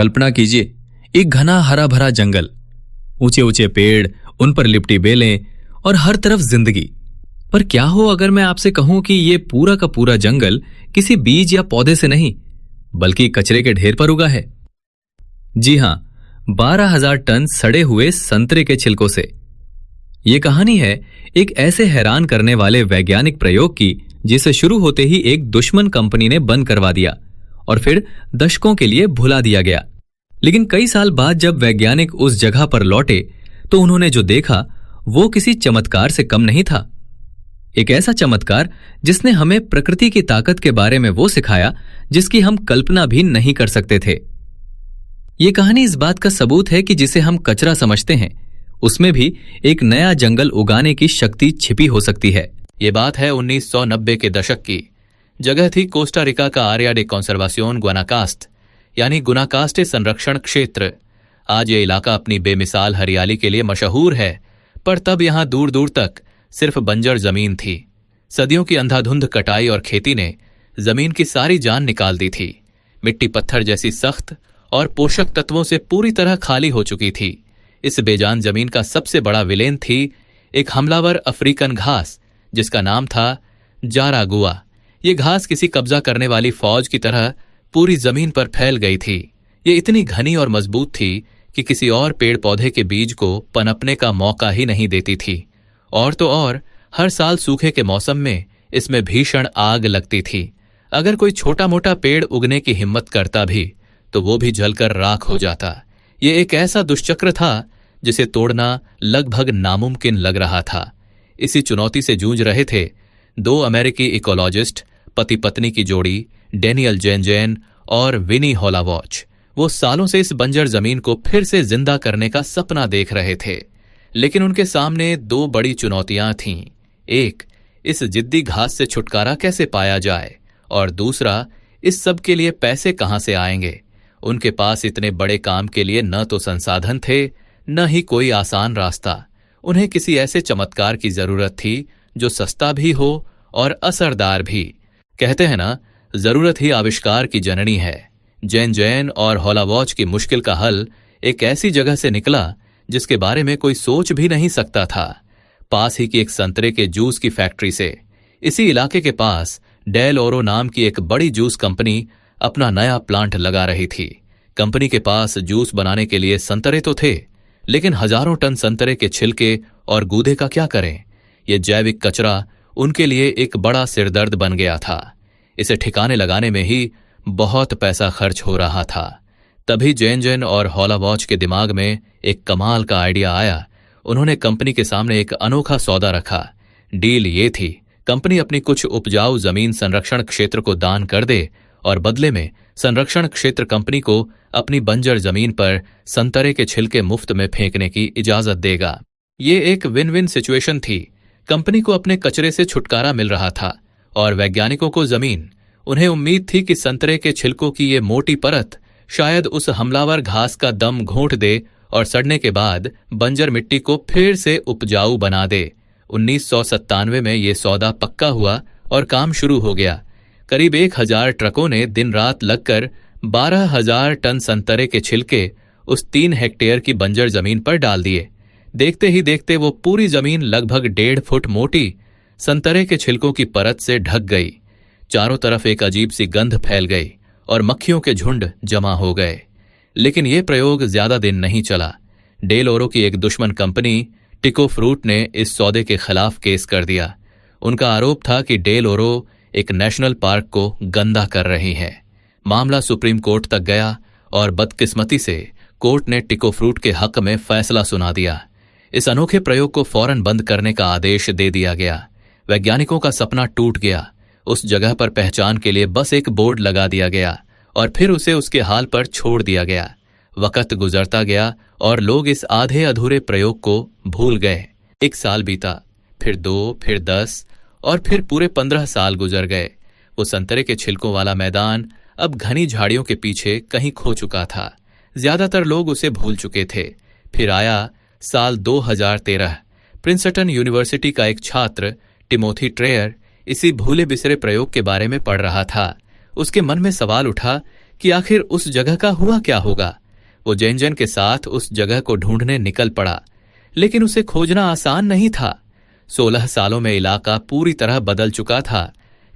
कल्पना कीजिए, एक घना हरा भरा जंगल, ऊंचे ऊंचे पेड़, उन पर लिपटी बेलें और हर तरफ जिंदगी। पर क्या हो अगर मैं आपसे कहूं कि ये पूरा का पूरा जंगल किसी बीज या पौधे से नहीं, बल्कि कचरे के ढेर पर उगा है। जी हां, 12,000 टन सड़े हुए संतरे के छिलकों से। ये कहानी है एक ऐसे हैरान करने वाले वैज्ञानिक प्रयोग की जिसे शुरू होते ही एक दुश्मन कंपनी ने बंद करवा दिया और फिर दशकों के लिए भुला दिया गया। लेकिन कई साल बाद जब वैज्ञानिक उस जगह पर लौटे तो उन्होंने जो देखा वो किसी चमत्कार से कम नहीं था। एक ऐसा चमत्कार जिसने हमें प्रकृति की ताकत के बारे में वो सिखाया जिसकी हम कल्पना भी नहीं कर सकते थे। ये कहानी इस बात का सबूत है कि जिसे हम कचरा समझते हैं उसमें भी एक नया जंगल उगाने की शक्ति छिपी हो सकती है। ये बात है 1990 के दशक की। जगह थी कोस्टा रिका का आरिया डे कंसर्वासियोन गुनाकास्ट, यानी गुनाकास्टे संरक्षण क्षेत्र। आज ये इलाका अपनी बेमिसाल हरियाली के लिए मशहूर है, पर तब यहां दूर दूर तक सिर्फ बंजर जमीन थी। सदियों की अंधाधुंध कटाई और खेती ने जमीन की सारी जान निकाल दी थी। मिट्टी पत्थर जैसी सख्त और पोषक तत्वों से पूरी तरह खाली हो चुकी थी। इस बेजान जमीन का सबसे बड़ा विलेन थी एक हमलावर अफ्रीकन घास जिसका नाम था जारागुआ। ये घास किसी कब्जा करने वाली फौज की तरह पूरी जमीन पर फैल गई थी। ये इतनी घनी और मजबूत थी कि किसी और पेड़ पौधे के बीज को पनपने का मौका ही नहीं देती थी। और तो और हर साल सूखे के मौसम में इसमें भीषण आग लगती थी। अगर कोई छोटा मोटा पेड़ उगने की हिम्मत करता भी तो वो भी जलकर राख हो जाता। ये एक ऐसा दुष्चक्र था जिसे तोड़ना लगभग नामुमकिन लग रहा था। इसी चुनौती से जूझ रहे थे दो अमेरिकी इकोलॉजिस्ट, पति पत्नी की जोड़ी डेनियल जेन और विनी हॉलावॉच। वो सालों से इस बंजर जमीन को फिर से जिंदा करने का सपना देख रहे थे, लेकिन उनके सामने दो बड़ी चुनौतियां थीं। एक, इस जिद्दी घास से छुटकारा कैसे पाया जाए, और दूसरा, इस सब के लिए पैसे कहां से आएंगे। उनके पास इतने बड़े काम के लिए न तो संसाधन थे, न ही कोई आसान रास्ता। उन्हें किसी ऐसे चमत्कार की जरूरत थी जो सस्ता भी हो और असरदार भी। कहते हैं ना, जरूरत ही आविष्कार की जननी है। जेन और हॉलावॉच की मुश्किल का हल एक ऐसी जगह से निकला जिसके बारे में कोई सोच भी नहीं सकता था। पास ही की एक संतरे के जूस की फैक्ट्री से। इसी इलाके के पास डेल ओरो नाम की एक बड़ी जूस कंपनी अपना नया प्लांट लगा रही थी। कंपनी के पास जूस बनाने के लिए संतरे तो थे, लेकिन हजारों टन संतरे के छिलके और गूदे का क्या करें। यह जैविक कचरा उनके लिए एक बड़ा सिरदर्द बन गया था। इसे ठिकाने लगाने में ही बहुत पैसा खर्च हो रहा था। तभी जेन और हॉलावॉच के दिमाग में एक कमाल का आइडिया आया। उन्होंने कंपनी के सामने एक अनोखा सौदा रखा। डील ये थी, कंपनी अपनी कुछ उपजाऊ जमीन संरक्षण क्षेत्र को दान कर दे और बदले में संरक्षण क्षेत्र कंपनी को अपनी बंजर जमीन पर संतरे के छिलके मुफ्त में फेंकने की इजाजत देगा। ये एक विन विन सिचुएशन थी। कंपनी को अपने कचरे से छुटकारा मिल रहा था और वैज्ञानिकों को जमीन। उन्हें उम्मीद थी कि संतरे के छिलकों की ये मोटी परत शायद उस हमलावर घास का दम घोंट दे और सड़ने के बाद बंजर मिट्टी को फिर से उपजाऊ बना दे। 1997 में ये सौदा पक्का हुआ और काम शुरू हो गया। करीब 1,000 ट्रकों ने दिन रात लगकर 12,000 टन संतरे के छिलके उस 3 हेक्टेयर की बंजर जमीन पर डाल दिए। देखते ही देखते वो पूरी जमीन लगभग 1.5 फुट मोटी संतरे के छिलकों की परत से ढक गई। चारों तरफ एक अजीब सी गंध फैल गई और मक्खियों के झुंड जमा हो गए। लेकिन यह प्रयोग ज्यादा दिन नहीं चला। डेल ओरो की एक दुश्मन कंपनी टिको फ्रूट ने इस सौदे के खिलाफ केस कर दिया। उनका आरोप था कि डेल ओरो एक नेशनल पार्क को गंदा कर रही है। मामला सुप्रीम कोर्ट तक गया और बदकिस्मती से कोर्ट ने टिको फ्रूट के हक में फैसला सुना दिया। इस अनोखे प्रयोग को फौरन बंद करने का आदेश दे दिया गया। वैज्ञानिकों का सपना टूट गया। उस जगह पर पहचान के लिए बस एक बोर्ड लगा दिया गया और फिर उसे उसके हाल पर छोड़ दिया गया। वक्त गुजरता गया और लोग इस आधे अधूरे प्रयोग को भूल गए। 1 साल बीता, फिर 2, फिर 10 और फिर पूरे 15 साल गुजर गए। वो संतरे के छिलकों वाला मैदान अब घनी झाड़ियों के पीछे कहीं खो चुका था। ज्यादातर लोग उसे भूल चुके थे। फिर आया साल 2013। प्रिंसटन यूनिवर्सिटी का एक छात्र टिमोथी ट्रेयर इसी भूले बिसरे प्रयोग के बारे में पढ़ रहा था। उसके मन में सवाल उठा कि आखिर उस जगह का हुआ क्या होगा। वो जेनजेन के साथ उस जगह को ढूंढने निकल पड़ा, लेकिन उसे खोजना आसान नहीं था। 16 सालों में इलाका पूरी तरह बदल चुका था।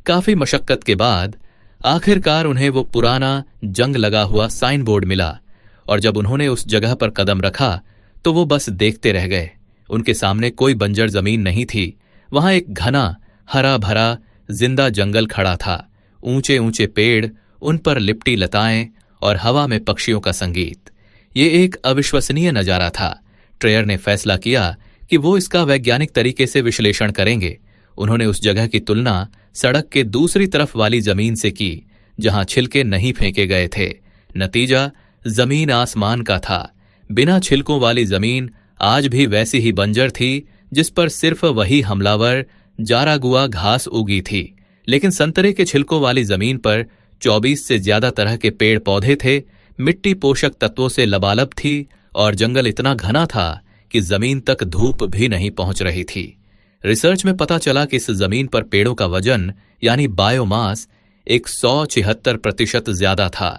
काफी मशक्कत के बाद आखिरकार उन्हें वो पुराना जंग लगा हुआ साइन बोर्ड मिला, और जब उन्होंने उस जगह पर कदम रखा तो वो बस देखते रह गए। उनके सामने कोई बंजर जमीन नहीं थी। वहां एक घना हरा भरा जिंदा जंगल खड़ा था। ऊंचे ऊंचे पेड़, उन पर लिपटी लताएं और हवा में पक्षियों का संगीत। ये एक अविश्वसनीय नजारा था। ट्रेयर ने फैसला किया कि वो इसका वैज्ञानिक तरीके से विश्लेषण करेंगे। उन्होंने उस जगह की तुलना सड़क के दूसरी तरफ वाली जमीन से की, जहां छिलके नहीं फेंके गए थे। नतीजा जमीन आसमान का था। बिना छिलकों वाली जमीन आज भी वैसी ही बंजर थी जिस पर सिर्फ वही हमलावर जारागुआ घास उगी थी, लेकिन संतरे के छिलकों वाली जमीन पर 24 से ज्यादा तरह के पेड़ पौधे थे। मिट्टी पोषक तत्वों से लबालब थी और जंगल इतना घना था कि जमीन तक धूप भी नहीं पहुंच रही थी। रिसर्च में पता चला कि इस जमीन पर पेड़ों का वजन यानी बायोमास 176% ज्यादा था।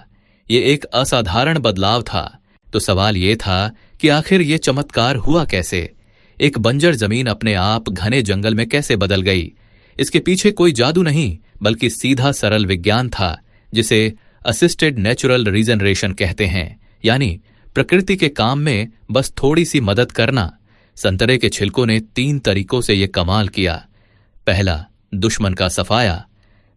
ये एक असाधारण बदलाव था। तो सवाल ये था कि आखिर ये चमत्कार हुआ कैसे? एक बंजर जमीन अपने आप घने जंगल में कैसे बदल गई? इसके पीछे कोई जादू नहीं, बल्कि सीधा सरल विज्ञान था, जिसे असिस्टेड नेचुरल रीजनरेशन कहते हैं, यानी प्रकृति के काम में बस थोड़ी सी मदद करना। संतरे के छिलकों ने 3 तरीकों से यह कमाल किया। पहला, दुश्मन का सफाया।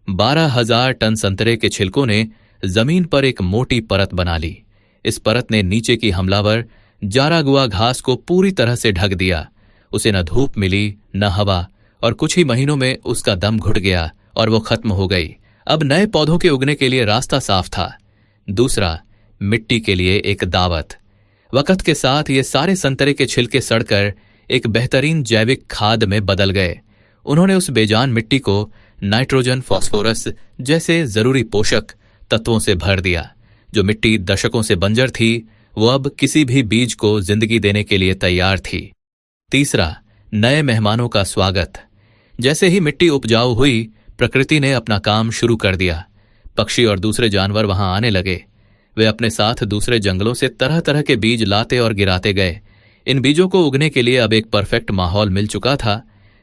12,000 टन संतरे के छिलकों ने जमीन पर एक मोटी परत बना ली। इस परत ने नीचे की हमलावर जारागुआ घास को पूरी तरह से ढक दिया। उसे न धूप मिली न हवा, और कुछ ही महीनों में उसका दम घुट गया और वो खत्म हो गई। अब नए पौधों के उगने के लिए रास्ता साफ था। दूसरा, मिट्टी के लिए एक दावत। वक्त के साथ ये सारे संतरे के छिलके सड़कर एक बेहतरीन जैविक खाद में बदल गए। उन्होंने उस बेजान मिट्टी को नाइट्रोजन, फास्फोरस जैसे जरूरी पोषक तत्वों से भर दिया। जो मिट्टी दशकों से बंजर थी, वो अब किसी भी बीज को जिंदगी देने के लिए तैयार थी। तीसरा, नए मेहमानों का स्वागत। जैसे ही मिट्टी उपजाऊ हुई, प्रकृति ने अपना काम शुरू कर दिया। पक्षी और दूसरे जानवर वहां आने लगे। वे अपने साथ दूसरे जंगलों से तरह तरह के बीज लाते और गिराते गए। इन बीजों को उगने के लिए अब एक परफेक्ट माहौल मिल चुका था।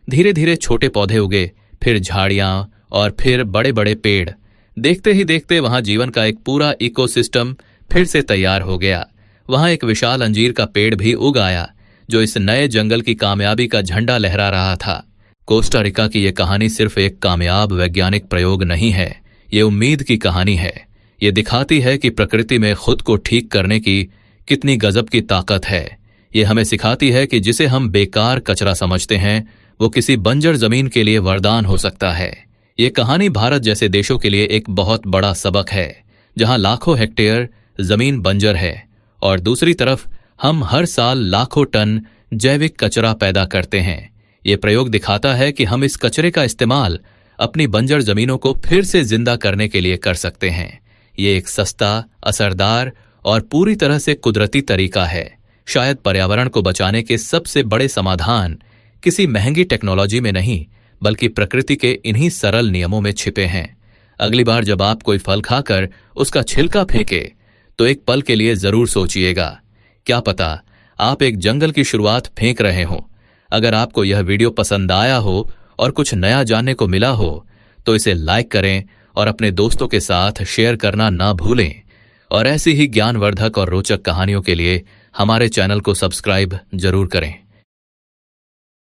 धीरे धीरे छोटे पौधे उगे, फिर झाड़ियां और फिर बड़े बड़े पेड़। देखते ही देखते वहां जीवन का एक पूरा इकोसिस्टम फिर से तैयार हो गया। वहां एक विशाल अंजीर का पेड़ भी उग आया, जो इस नए जंगल की कामयाबी का झंडा लहरा रहा था। कोस्टा रिका की यह कहानी सिर्फ एक कामयाब वैज्ञानिक प्रयोग नहीं है, ये उम्मीद की कहानी है। ये दिखाती है कि प्रकृति में खुद को ठीक करने की कितनी गजब की ताकत है। ये हमें सिखाती है कि जिसे हम बेकार कचरा समझते हैं, वो किसी बंजर जमीन के लिए वरदान हो सकता है। ये कहानी भारत जैसे देशों के लिए एक बहुत बड़ा सबक है, जहां लाखों हेक्टेयर जमीन बंजर है और दूसरी तरफ हम हर साल लाखों टन जैविक कचरा पैदा करते हैं। ये प्रयोग दिखाता है कि हम इस कचरे का इस्तेमाल अपनी बंजर जमीनों को फिर से जिंदा करने के लिए कर सकते हैं। ये एक सस्ता, असरदार और पूरी तरह से कुदरती तरीका है। शायद पर्यावरण को बचाने के सबसे बड़े समाधान किसी महंगी टेक्नोलॉजी में नहीं, बल्कि प्रकृति के इन्हीं सरल नियमों में छिपे हैं। अगली बार जब आप कोई फल खाकर उसका छिलका फेंके, तो एक पल के लिए जरूर सोचिएगा। क्या पता आप एक जंगल की शुरुआत फेंक रहे हो। अगर आपको यह वीडियो पसंद आया हो और कुछ नया जानने को मिला हो, तो इसे लाइक करें और अपने दोस्तों के साथ शेयर करना ना भूलें। और ऐसी ही ज्ञानवर्धक और रोचक कहानियों के लिए हमारे चैनल को सब्सक्राइब जरूर करें।